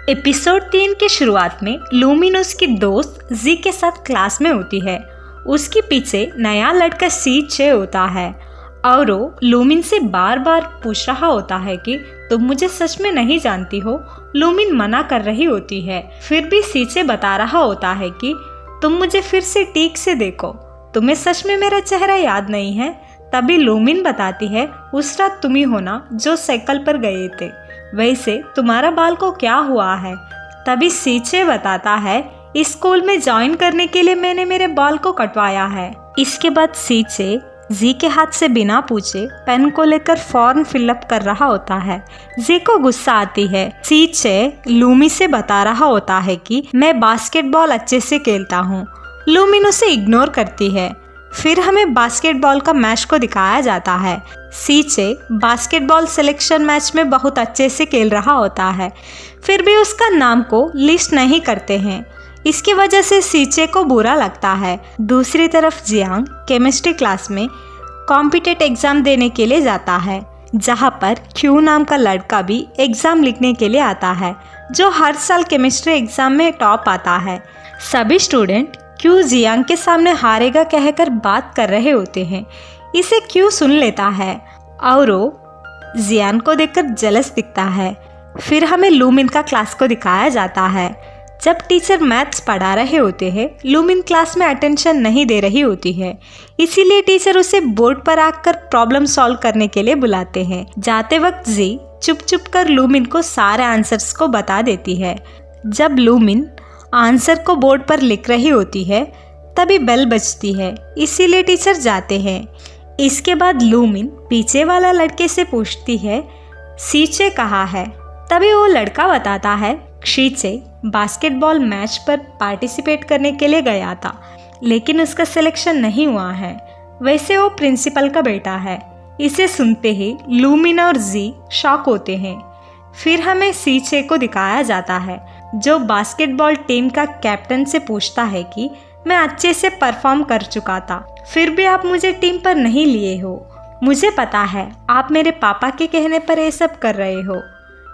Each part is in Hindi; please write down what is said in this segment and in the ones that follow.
एपिसोड 3 की शुरुआत में लूमिन उसकी दोस्त जी के साथ क्लास में होती है। उसके पीछे नया लड़का सी होता है और वो लूमिन से बार बार पूछ रहा होता है कि तुम मुझे सच में नहीं जानती हो। लूमिन मना कर रही होती है, फिर भी सी बता रहा होता है कि तुम मुझे फिर से ठीक से देखो, तुम्हें सच में मेरा चेहरा याद नहीं है। तभी लूमिन बताती है, उस रात तुम ही हो ना जो साइकिल पर गए थे, वैसे तुम्हारा बाल को क्या हुआ है। तभी सी बताता है, इस स्कूल में ज्वाइन करने के लिए मैंने मेरे बाल को कटवाया है। इसके बाद सी जी के हाथ से बिना पूछे पेन को लेकर फॉर्म फिलअप कर रहा होता है। जी को गुस्सा आती है। सी लूमी से बता रहा होता है कि मैं बास्केटबॉल अच्छे से खेलता हूँ। लूमिन उसे इग्नोर करती है। फिर हमें बास्केटबॉल का मैच को दिखाया जाता है। सी बास्केटबॉल सिलेक्शन मैच में बहुत अच्छे से खेल रहा होता है, फिर भी उसका नाम को लिस्ट नहीं करते हैं। इसकी वजह से सी को बुरा लगता है। दूसरी तरफ जियांग केमिस्ट्री क्लास में कॉम्पिटेटिव एग्जाम देने के लिए जाता है, जहाँ पर क्यू नाम का लड़का भी एग्जाम लिखने के लिए आता है, जो हर साल केमिस्ट्री एग्जाम में टॉप आता है। सभी स्टूडेंट क्यू जियांग के सामने हारेगा कहकर बात कर रहे होते हैं। इसे क्यू सुन लेता है और वो जियांग को देखकर जेलस दिखता है। फिर हमें लूमिन का क्लास को दिखाया जाता है। जब टीचर मैथ्स पढ़ा रहे होते हैं, लूमिन क्लास में अटेंशन नहीं दे रही होती है, इसीलिए टीचर उसे बोर्ड पर आकर प्रॉब्लम सॉल्व करने के लिए बुलाते हैं। जाते वक्त जी चुप चुप कर लूमिन को सारे आंसर्स को बता देती है। जब लूमिन आंसर को बोर्ड पर लिख रही होती है, तभी बेल बजती है, इसीलिए टीचर जाते हैं। इसके बाद लूमिन पीछे वाला लड़के से पूछती है, सी कहाँ है। तभी वो लड़का बताता है, शी बास्केटबॉल मैच पर पार्टिसिपेट करने के लिए गया था, लेकिन उसका सिलेक्शन नहीं हुआ है। वैसे वो प्रिंसिपल का बेटा है। इसे सुनते ही लूमिन और जी शॉक होते हैं। फिर हमें सी को दिखाया जाता है, जो बास्केटबॉल टीम का कैप्टन से पूछता है कि मैं अच्छे से परफॉर्म कर चुका था, फिर भी आप मुझे टीम पर नहीं लिए हो। मुझे पता है आप मेरे पापा के कहने पर ये सब कर रहे हो,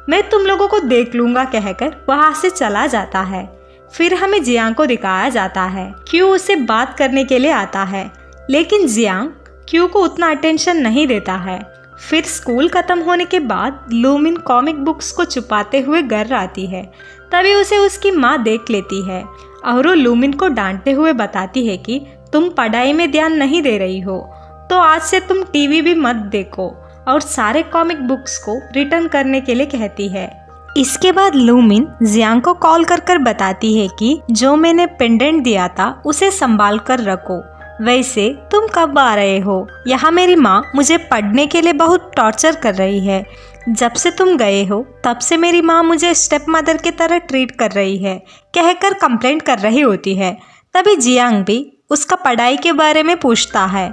मैं तुम लोगों को देख लूंगा कहकर वहां से चला जाता है। फिर हमें जियांग को दिखाया जाता है। क्यू उसे बात करने के लिए आता है, लेकिन जियांग क्यू को उतना अटेंशन नहीं देता है। फिर स्कूल खत्म होने के बाद लूमिन कॉमिक बुक्स को छुपाते हुए घर आती है। तभी उसे उसकी माँ देख लेती है और वो लूमिन को डांटते हुए बताती है कि तुम पढ़ाई में ध्यान नहीं दे रही हो, तो आज से तुम टीवी भी मत देखो, और सारे कॉमिक बुक्स को रिटर्न करने के लिए कहती है। इसके बाद लूमिन जियांग को कॉल कर बताती है कि जो मैंने पेंडेंट दिया था उसे संभाल कर रखो। वैसे तुम कब आ रहे हो? यहाँ मेरी माँ मुझे पढ़ने के लिए बहुत टॉर्चर कर रही है। जब से तुम गए हो तब से मेरी माँ मुझे स्टेप मदर की तरह ट्रीट कर रही है कहकर कंप्लेंट कर रही होती है। तभी जियांग भी उसका पढ़ाई के बारे में पूछता है।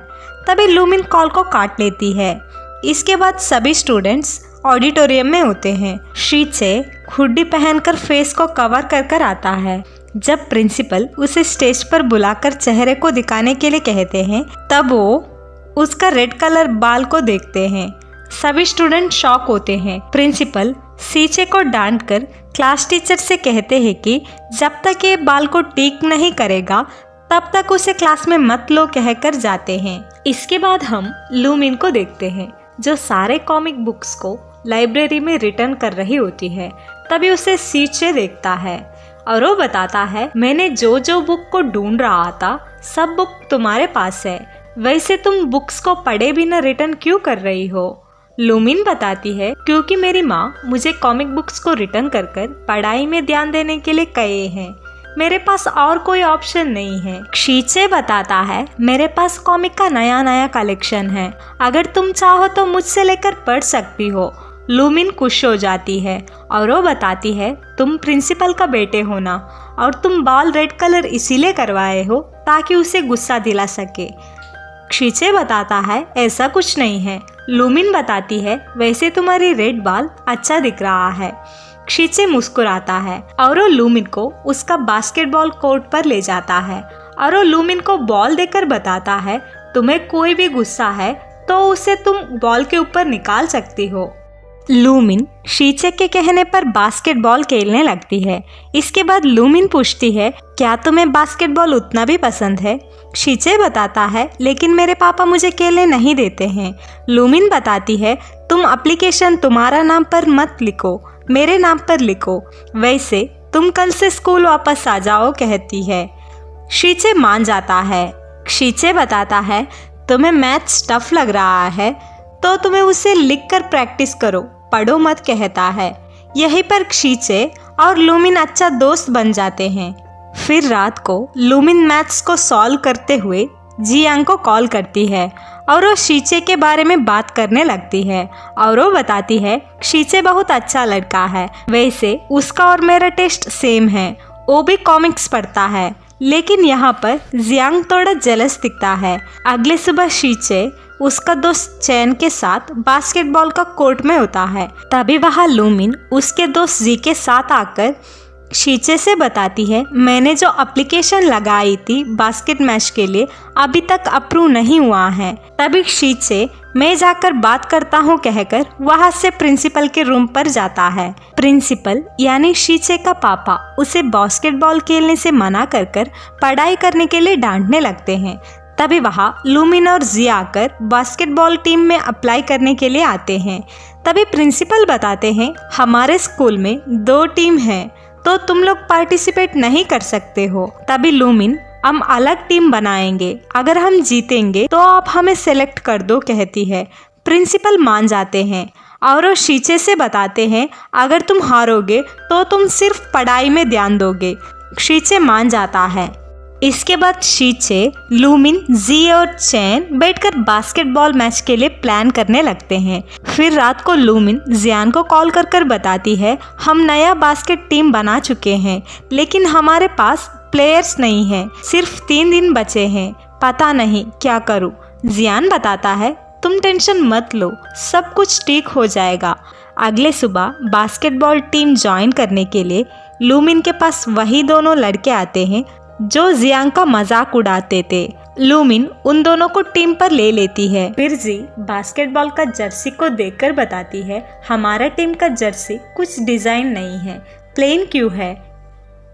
तभी लूमिन कॉल को काट लेती है। इसके बाद सभी स्टूडेंट्स ऑडिटोरियम में होते हैं। शी हुडी पहनकर फेस को कवर कर आता है। जब प्रिंसिपल उसे स्टेज पर बुलाकर चेहरे को दिखाने के लिए कहते हैं, तब वो उसका रेड कलर बाल को देखते हैं। सभी स्टूडेंट शॉक होते हैं। प्रिंसिपल सी को डांट कर क्लास टीचर से कहते हैं कि जब तक ये बाल को ठीक नहीं करेगा तब तक उसे क्लास में मत लो कहकर जाते हैं। इसके बाद हम लूमिन को देखते हैं, जो सारे कॉमिक बुक्स को लाइब्रेरी में रिटर्न कर रही होती है। तभी उसे सी देखता है और वो बताता है, मैंने जो बुक को ढूंढ रहा था सब बुक तुम्हारे पास है, वैसे तुम बुक्स को पढ़े बिना रिटर्न क्यों कर रही हो? लूमिन बताती है, क्योंकि मेरी माँ मुझे कॉमिक बुक्स को रिटर्न कर पढ़ाई में ध्यान देने के लिए कहे हैं, मेरे पास और कोई ऑप्शन नहीं है। शी बताता है, मेरे पास कॉमिक का नया कलेक्शन है, अगर तुम चाहो तो मुझसे लेकर पढ़ सकती हो। लूमिन खुश हो जाती है और वो बताती है, तुम प्रिंसिपल का बेटे हो ना, और तुम बाल रेड कलर इसीलिए करवाए हो ताकि उसे गुस्सा दिला सके। शी बताता है, ऐसा कुछ नहीं है। लूमिन बताती है, वैसे तुम्हारी रेड बाल अच्छा दिख रहा है। शी मुस्कुराता है और वो लूमिन को उसका बास्केटबॉल कोर्ट पर ले जाता है और वो लूमिन को बॉल देकर बताता है, तुम्हें कोई भी गुस्सा है तो उसे तुम बॉल के ऊपर निकाल सकती हो। लूमिन शीचे के कहने पर बास्केटबॉल खेलने लगती है। इसके बाद लूमिन पूछती है, क्या तुम्हें बास्केटबॉल उतना भी पसंद है? शीचे बताता है, लेकिन मेरे पापा मुझे खेलने नहीं देते हैं। लूमिन बताती है, तुम एप्लीकेशन तुम्हारा नाम पर मत लिखो, मेरे नाम पर लिखो, वैसे तुम कल से स्कूल वापस आ जाओ, कहती है। शीचे मान जाता है। शीचे बताता है, तुम्हें मैथ्स टफ लग रहा है तो तुम्हें उसे लिखकर प्रैक्टिस करो, पढ़ो मत, कहता है। यहीं पर शीचे और लूमिन अच्छा दोस्त बन जाते हैं। फिर रात को लूमिन मैथ्स को सॉल्व करते हुए जियांग को कॉल करती है और वो शीचे के बारे में बात करने लगती है और वो बताती है, शीचे बहुत अच्छा लड़का है, वैसे उसका और मेरा टेस्ट सेम है, वो भी कॉमिक्स पढ़ता है। लेकिन यहाँ पर जियांग थोड़ा जेलस दिखता है। अगले सुबह शीचे उसका दोस्त चैन के साथ बास्केटबॉल का कोर्ट में होता है। तभी वहाँ लूमिन उसके दोस्त जी के साथ आकर शीचे से बताती है, मैंने जो एप्लीकेशन लगाई थी बास्केट मैच के लिए अभी तक अप्रूव नहीं हुआ है। तभी शीचे, मैं जाकर बात करता हूँ, कहकर वहाँ से प्रिंसिपल के रूम पर जाता है। प्रिंसिपल यानी शीचे का पापा उसे बास्केटबॉल खेलने से मना कर पढ़ाई करने के लिए डांटने लगते हैं। तभी वहाँ लूमिन और जी आकर बास्केटबॉल टीम में अप्लाई करने के लिए आते हैं। तभी प्रिंसिपल बताते हैं, हमारे स्कूल में 2 टीम हैं तो तुम लोग पार्टिसिपेट नहीं कर सकते हो। तभी लूमिन, हम अलग टीम बनाएंगे, अगर हम जीतेंगे तो आप हमें सेलेक्ट कर दो, कहती है। प्रिंसिपल मान जाते हैं और वो शीचे से बताते हैं, अगर तुम हारोगे तो तुम सिर्फ पढ़ाई में ध्यान दोगे। शीचे मान जाता है। इसके बाद शीचे, लूमिन, जी और चैन बैठकर बास्केटबॉल मैच के लिए प्लान करने लगते हैं। फिर रात को लूमिन जियान को कॉल कर बताती है, हम नया बास्केट टीम बना चुके हैं, लेकिन हमारे पास प्लेयर्स नहीं हैं, सिर्फ 3 दिन बचे हैं, पता नहीं क्या करूं। जियान बताता है, तुम टेंशन मत लो, सब कुछ ठीक हो जाएगा। अगले सुबह बास्केटबॉल टीम ज्वाइन करने के लिए लूमिन के पास वही दोनों लड़के आते हैं जो जियांग का मजाक उड़ाते थे। लूमिन उन दोनों को टीम पर ले लेती है। फिर जी बास्केटबॉल का जर्सी को देखकर बताती है, हमारा टीम का जर्सी कुछ डिजाइन नहीं है, प्लेन क्यों है?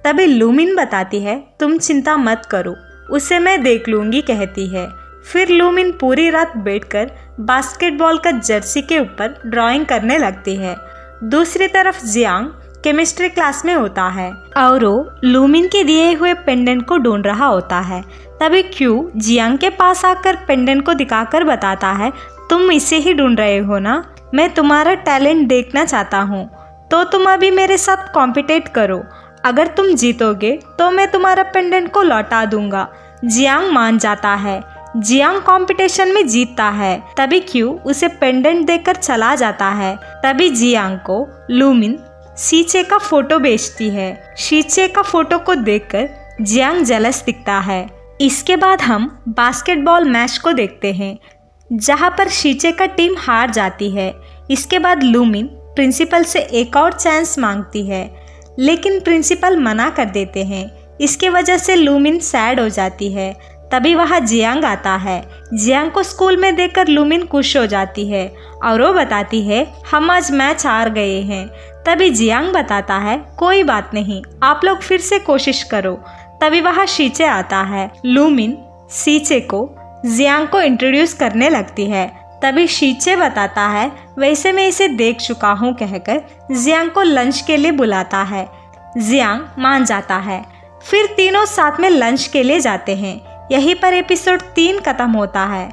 तभी लूमिन बताती है, तुम चिंता मत करो, उसे मैं देख लूंगी, कहती है। फिर लूमिन पूरी रात बैठकर बास्केटबॉल का जर्सी के ऊपर ड्राइंग करने लगती है। दूसरी तरफ जियांग केमिस्ट्री क्लास में होता है और वो लूमिन के दिए हुए पेंडेंट को ढूंढ रहा होता है। तभी क्यू जियांग के पास आकर पेंडेंट को दिखाकर बताता है, तुम इसे ही ढूंढ रहे हो ना? मैं तुम्हारा टैलेंट देखना चाहता हूँ, तो तुम अभी मेरे साथ कॉम्पिटेट करो, अगर तुम जीतोगे तो मैं तुम्हारा पेंडेंट को लौटा दूंगा। जियांग मान जाता है। जियांग कंपटीशन में जीतता है। तभी क्यू उसे पेंडेंट देकर चला जाता है। तभी जियांग को लूमिन शीचे का फोटो बेचती है। शीचे का फोटो को देखकर जियांग जेलस दिखता है। इसके बाद हम बास्केटबॉल मैच को देखते हैं जहां पर शीचे का टीम हार जाती है। इसके बाद लूमिन प्रिंसिपल से एक और चांस मांगती है, लेकिन प्रिंसिपल मना कर देते हैं। इसके वजह से लूमिन सैड हो जाती है। तभी वहाँ जियांग आता है। जियांग को स्कूल में देखकर लूमिन खुश हो जाती है और वो बताती है, हम आज मैच हार गए हैं। तभी जियांग बताता है, कोई बात नहीं, आप लोग फिर से कोशिश करो। तभी वहाँ शीचे आता है। लूमिन शीचे को जियांग को इंट्रोड्यूस करने लगती है। तभी शीचे बताता है, वैसे मैं इसे देख चुका हूँ, कहकर जियांग को लंच के लिए बुलाता है। जियांग मान जाता है। फिर तीनों साथ में लंच के लिए जाते हैं। यहीं पर एपिसोड 3 खत्म होता है।